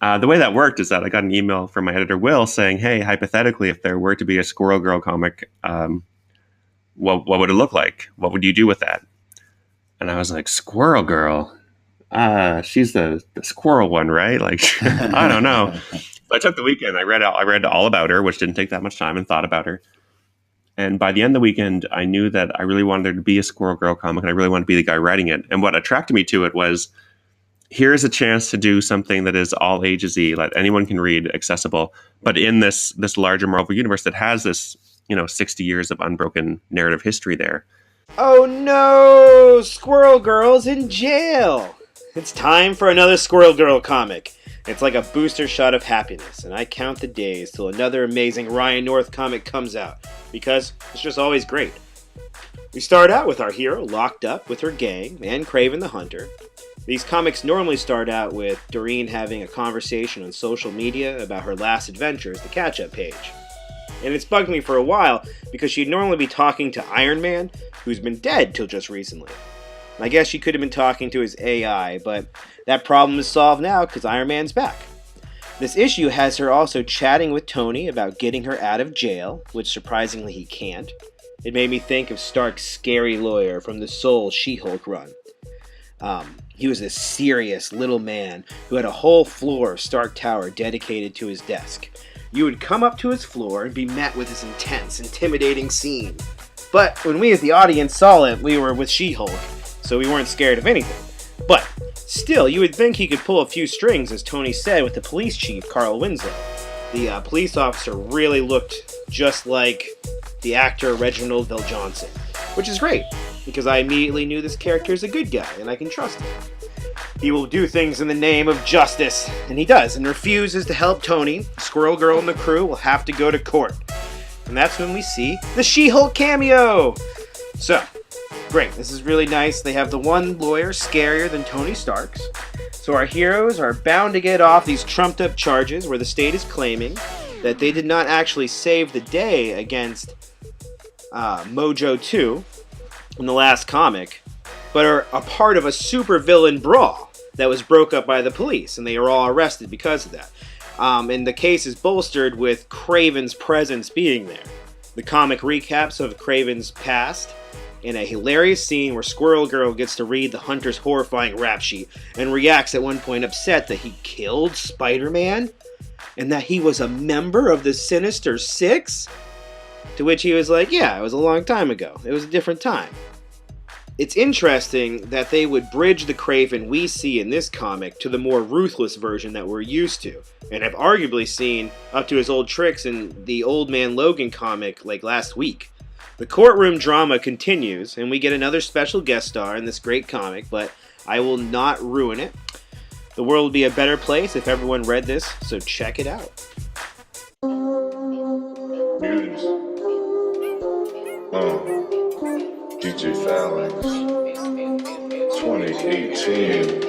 The way that worked is that I got an email from my editor, Will, saying, hey, hypothetically, if there were to be a Squirrel Girl comic, what would it look like? What would you do with that? And I was like, Squirrel Girl? She's the squirrel one, right? Like, I don't know. So I took the weekend. I read all about her, which didn't take that much time, and thought about her. And by the end of the weekend, I knew that I really wanted there to be a Squirrel Girl comic, and I really wanted to be the guy writing it. And what attracted me to it was, here's a chance to do something that is all ages-y, that anyone can read, accessible, but in this larger Marvel universe that has this 60 years of unbroken narrative history there. Oh no! Squirrel Girl's in jail! It's time for another Squirrel Girl comic. It's like a booster shot of happiness, and I count the days till another amazing Ryan North comic comes out, because it's just always great. We start out with our hero locked up with her gang and Kraven the Hunter. These comics normally start out with Doreen having a conversation on social media about her last adventures, the catch-up page. And it's bugged me for a while because she'd normally be talking to Iron Man, who's been dead till just recently. I guess she could have been talking to his AI, but that problem is solved now because Iron Man's back. This issue has her also chatting with Tony about getting her out of jail, which surprisingly he can't. It made me think of Stark's scary lawyer from the Soul She-Hulk run. He was this serious little man who had a whole floor of Stark Tower dedicated to his desk. You would come up to his floor and be met with this intense, intimidating scene. But when we as the audience saw it, we were with She-Hulk, so we weren't scared of anything. But still, you would think he could pull a few strings, as Tony said, with the police chief, Carl Winslow. The police officer really looked just like the actor Reginald VelJohnson, which is great, because I immediately knew this character is a good guy, and I can trust him. He will do things in the name of justice, and he does, and refuses to help Tony. Squirrel Girl and the crew will have to go to court. And that's when we see the She-Hulk cameo! So, great, this is really nice. They have the one lawyer scarier than Tony Stark's. So our heroes are bound to get off these trumped-up charges where the state is claiming that they did not actually save the day against Mojo 2 in the last comic, but are a part of a supervillain brawl that was broke up by the police, and they are all arrested because of that. And the case is bolstered with Kraven's presence being there. The comic recaps of Kraven's past in a hilarious scene where Squirrel Girl gets to read the Hunter's horrifying rap sheet and reacts at one point upset that he killed Spider-Man and that he was a member of the Sinister Six? To which he was like, yeah, it was a long time ago. It was a different time. It's interesting that they would bridge the Kraven we see in this comic to the more ruthless version that we're used to, and have arguably seen up to his old tricks in the Old Man Logan comic like last week. The courtroom drama continues, and we get another special guest star in this great comic, but I will not ruin it. The world would be a better place if everyone read this, so check it out. News. DJ Phalanx. 2018.